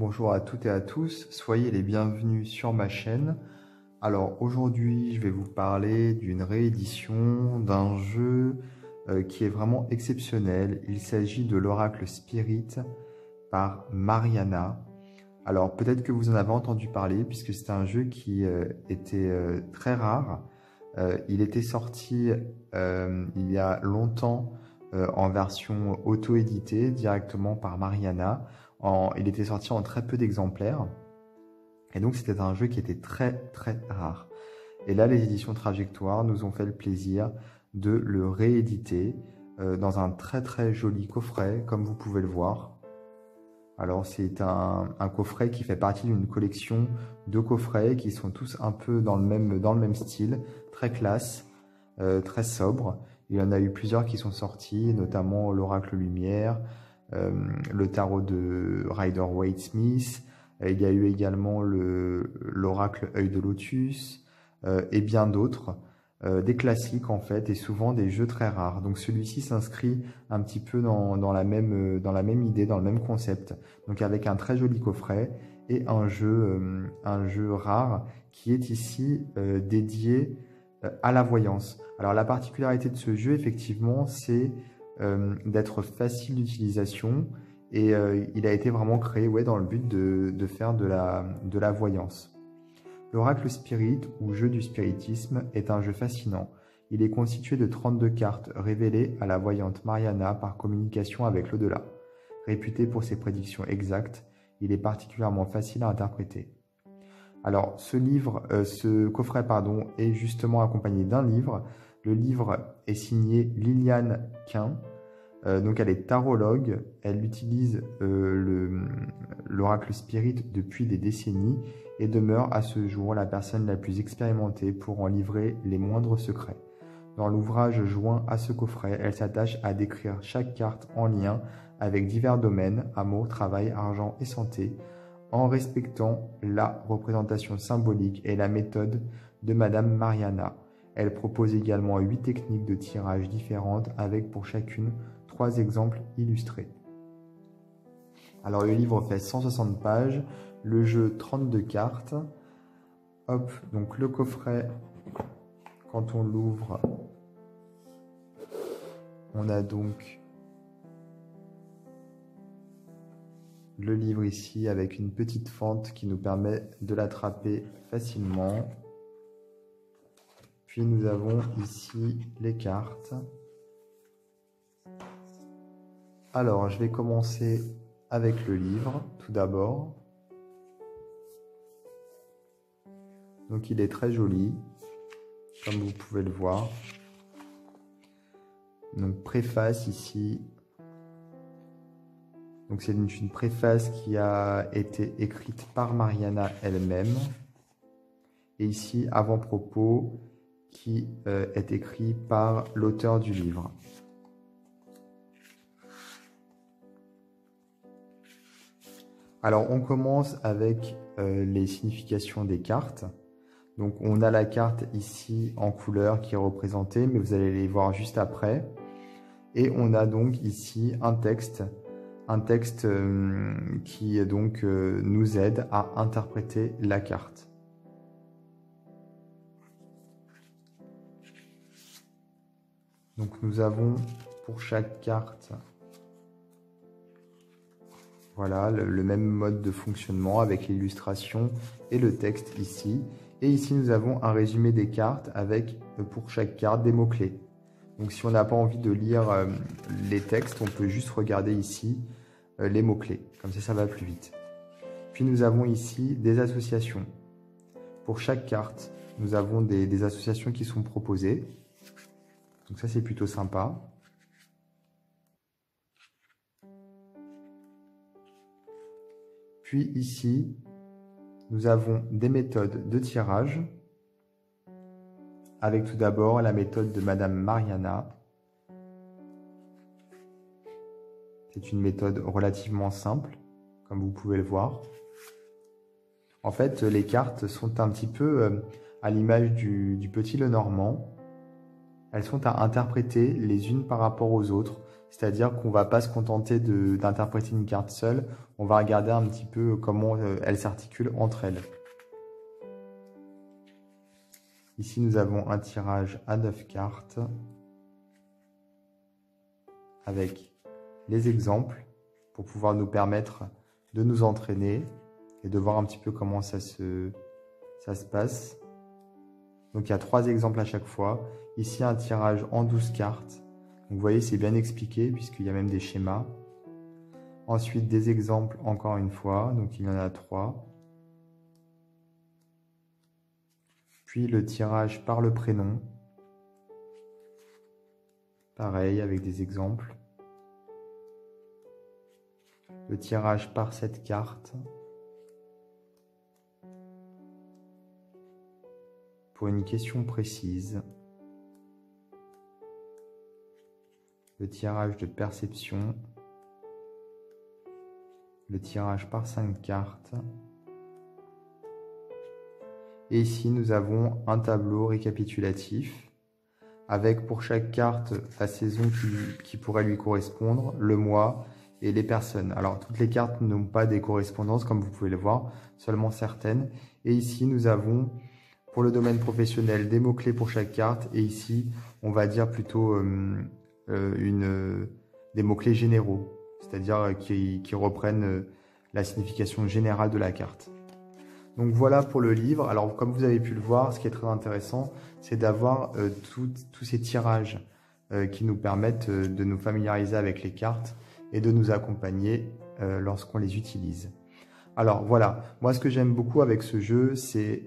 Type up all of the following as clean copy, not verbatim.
Bonjour à toutes et à tous, soyez les bienvenus sur ma chaîne. Alors aujourd'hui, je vais vous parler d'une réédition d'un jeu qui est vraiment exceptionnel. Il s'agit de l'Oracle Spirit par Mariana. Alors peut-être que vous en avez entendu parler puisque c'est un jeu qui était très rare. Il était sorti il y a longtemps en version auto-éditée directement par Mariana. Il était sorti en très peu d'exemplaires. Et donc c'était un jeu qui était très rare. Et là, les éditions Trajectoire nous ont fait le plaisir de le rééditer dans un très joli coffret, comme vous pouvez le voir. Alors c'est un coffret qui fait partie d'une collection de coffrets qui sont tous un peu dans le même style, très classe, très sobre. Il y en a eu plusieurs qui sont sortis, notamment l'Oracle Lumière, le tarot de Rider-Waite-Smith, il y a eu également l'Oracle Œil de Lotus et bien d'autres. Des classiques en fait et souvent des jeux très rares. Donc celui-ci s'inscrit un petit peu dans la même idée, dans le même concept. Donc avec un très joli coffret et un jeu rare qui est ici dédié à la voyance. Alors la particularité de ce jeu effectivement c'est d'être facile d'utilisation et il a été vraiment créé dans le but de faire de la voyance. L'Oracle Spirit, ou jeu du spiritisme, est un jeu fascinant. Il est constitué de 32 cartes révélées à la voyante Mariana par communication avec l'au-delà. Réputé pour ses prédictions exactes, il est particulièrement facile à interpréter. Alors, ce coffret est justement accompagné d'un livre. Le livre est signé Liliane Quin. Donc elle est tarologue, elle utilise l'Oracle Spirit depuis des décennies et demeure à ce jour la personne la plus expérimentée pour en livrer les moindres secrets. Dans l'ouvrage joint à ce coffret, elle s'attache à décrire chaque carte en lien avec divers domaines, amour, travail, argent et santé, en respectant la représentation symbolique et la méthode de Madame Mariana. Elle propose également 8 techniques de tirage différentes avec pour chacune 3 exemples illustrés. Alors le livre fait 160 pages, le jeu 32 cartes. Hop, donc le coffret, quand on l'ouvre, on a donc le livre ici avec une petite fente qui nous permet de l'attraper facilement. Puis nous avons ici les cartes. Alors, je vais commencer avec le livre, tout d'abord. Donc, il est très joli, comme vous pouvez le voir. Donc, préface ici. Donc, c'est une préface qui a été écrite par Mariana elle-même. Et ici, avant-propos, qui est écrit par l'auteur du livre. Alors, on commence avec les significations des cartes. Donc, on a la carte ici en couleur qui est représentée, mais vous allez les voir juste après. Et on a donc ici un texte qui donc nous aide à interpréter la carte. Donc, nous avons pour chaque carte voilà, le même mode de fonctionnement avec l'illustration et le texte ici. Et ici, nous avons un résumé des cartes avec, pour chaque carte, des mots-clés. Donc, si on n'a pas envie de lire les textes, on peut juste regarder ici les mots-clés. Comme ça va plus vite. Puis, nous avons ici des associations. Pour chaque carte, nous avons des associations qui sont proposées. Donc, ça, c'est plutôt sympa. Puis ici, nous avons des méthodes de tirage, avec tout d'abord la méthode de Madame Mariana. C'est une méthode relativement simple, comme vous pouvez le voir. En fait, les cartes sont un petit peu à l'image du petit Lenormand. Elles sont à interpréter les unes par rapport aux autres. C'est-à-dire qu'on ne va pas se contenter d'interpréter une carte seule, on va regarder un petit peu comment elles s'articulent entre elles. Ici, nous avons un tirage à 9 cartes avec les exemples pour pouvoir nous permettre de nous entraîner et de voir un petit peu comment ça se passe. Donc, il y a 3 exemples à chaque fois. Ici, un tirage en 12 cartes. Donc, vous voyez, c'est bien expliqué puisqu'il y a même des schémas. Ensuite, des exemples encore une fois. Donc, il y en a 3. Puis, le tirage par le prénom. Pareil, avec des exemples. Le tirage par cette carte. Pour une question précise. Le tirage de perception. Le tirage par 5 cartes. Et ici, nous avons un tableau récapitulatif avec pour chaque carte la saison qui pourrait lui correspondre, le mois et les personnes. Alors, toutes les cartes n'ont pas des correspondances, comme vous pouvez le voir, seulement certaines. Et ici, nous avons, pour le domaine professionnel, des mots-clés pour chaque carte. Et ici, on va dire plutôt des mots-clés généraux, c'est-à-dire qui reprennent la signification générale de la carte. Donc voilà pour le livre. Alors comme vous avez pu le voir, ce qui est très intéressant, c'est d'avoir tous ces tirages qui nous permettent de nous familiariser avec les cartes et de nous accompagner lorsqu'on les utilise. Alors voilà, moi ce que j'aime beaucoup avec ce jeu, c'est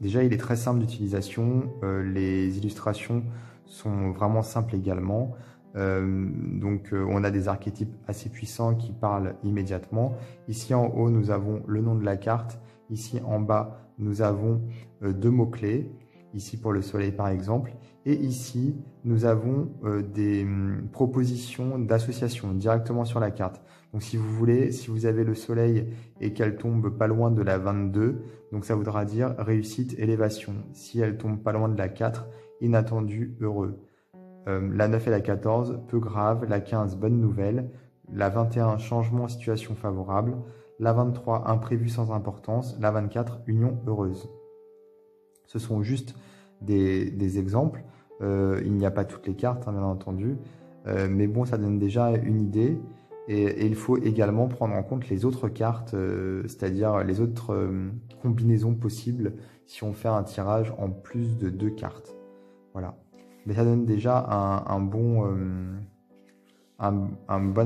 déjà il est très simple d'utilisation, les illustrations sont vraiment simples également. On a des archétypes assez puissants qui parlent immédiatement. Ici en haut, nous avons le nom de la carte. Ici en bas, nous avons 2 mots-clés. Ici pour le soleil par exemple. Et ici, nous avons des propositions d'association directement sur la carte. Donc si vous voulez, si vous avez le soleil et qu'elle tombe pas loin de la 22, donc ça voudra dire réussite, élévation. Si elle tombe pas loin de la 4, inattendu, heureux. La 9 et la 14, peu grave. La 15, bonne nouvelle. La 21, changement, situation favorable. La 23, imprévu sans importance. La 24, union heureuse. Ce sont juste des exemples. Il n'y a pas toutes les cartes, hein, bien entendu. Mais bon, ça donne déjà une idée. Et il faut également prendre en compte les autres cartes, c'est-à-dire les autres combinaisons possibles si on fait un tirage en plus de 2 cartes. Voilà. Mais ça donne déjà un bon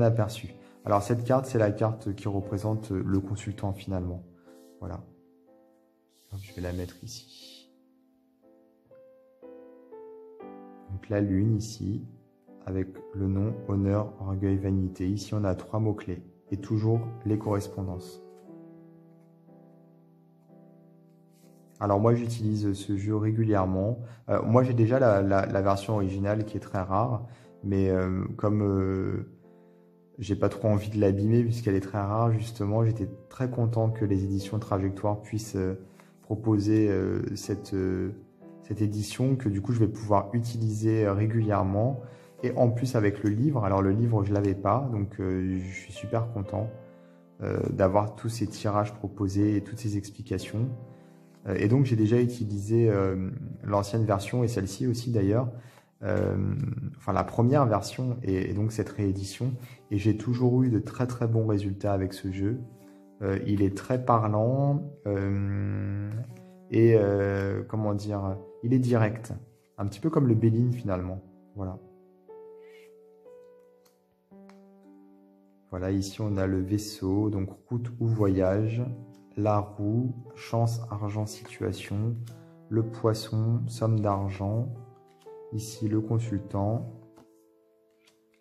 aperçu. Alors cette carte, c'est la carte qui représente le consultant finalement. Voilà. Donc, je vais la mettre ici. Donc la lune ici, avec le nom, honneur, orgueil, vanité. Ici, on a 3 mots-clés et toujours les correspondances. Alors moi, j'utilise ce jeu régulièrement. Moi, j'ai déjà la version originale qui est très rare, mais comme j'ai pas trop envie de l'abîmer puisqu'elle est très rare, justement, j'étais très content que les éditions Trajectoire puissent proposer cette édition que du coup, je vais pouvoir utiliser régulièrement. Et en plus avec le livre, alors le livre je l'avais pas, donc je suis super content d'avoir tous ces tirages proposés et toutes ces explications. Et donc j'ai déjà utilisé l'ancienne version et celle-ci aussi d'ailleurs, enfin la première version et donc cette réédition. Et j'ai toujours eu de très très bons résultats avec ce jeu. Il est très parlant et comment dire, il est direct, un petit peu comme le Béline finalement. Voilà. Voilà, ici on a le vaisseau, donc route ou voyage, la roue, chance, argent, situation, le poisson, somme d'argent, ici le consultant,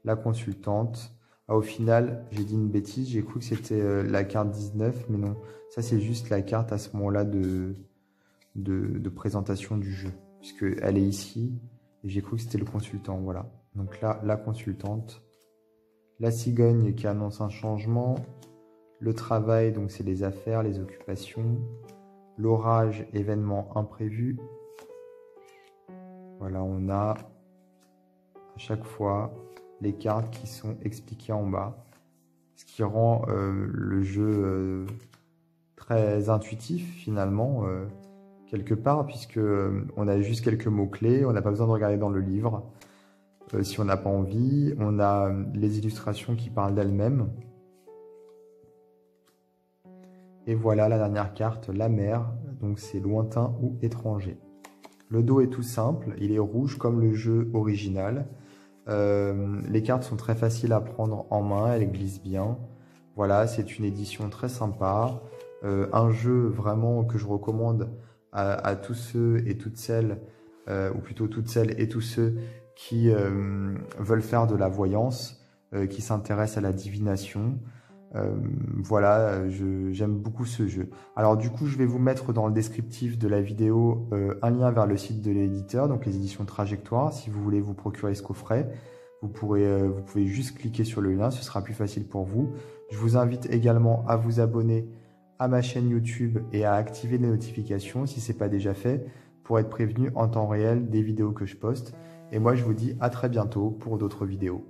la consultante. Ah, au final, j'ai dit une bêtise, j'ai cru que c'était la carte 19, mais non, ça c'est juste la carte à ce moment-là de présentation du jeu, puisqu'elle est ici, et j'ai cru que c'était le consultant, voilà. Donc là, la consultante. La cigogne qui annonce un changement, le travail, donc c'est les affaires, les occupations, l'orage, événement imprévu. Voilà, on a à chaque fois les cartes qui sont expliquées en bas, ce qui rend le jeu très intuitif finalement, quelque part, puisque on a juste quelques mots-clés, on n'a pas besoin de regarder dans le livre. Si on n'a pas envie, on a les illustrations qui parlent d'elles-mêmes. Et voilà la dernière carte, la mer, donc c'est lointain ou étranger. Le dos est tout simple, il est rouge comme le jeu original. Les cartes sont très faciles à prendre en main, elles glissent bien. Voilà, c'est une édition très sympa. Un jeu vraiment que je recommande à tous ceux et toutes celles, ou plutôt toutes celles et tous ceux qui veulent faire de la voyance, qui s'intéressent à la divination. Voilà, j'aime beaucoup ce jeu. Alors du coup, je vais vous mettre dans le descriptif de la vidéo un lien vers le site de l'éditeur, donc les éditions Trajectoire. Si vous voulez vous procurer ce coffret, vous pouvez juste cliquer sur le lien, ce sera plus facile pour vous. Je vous invite également à vous abonner à ma chaîne YouTube et à activer les notifications si ce n'est pas déjà fait pour être prévenu en temps réel des vidéos que je poste. Et moi, je vous dis à très bientôt pour d'autres vidéos.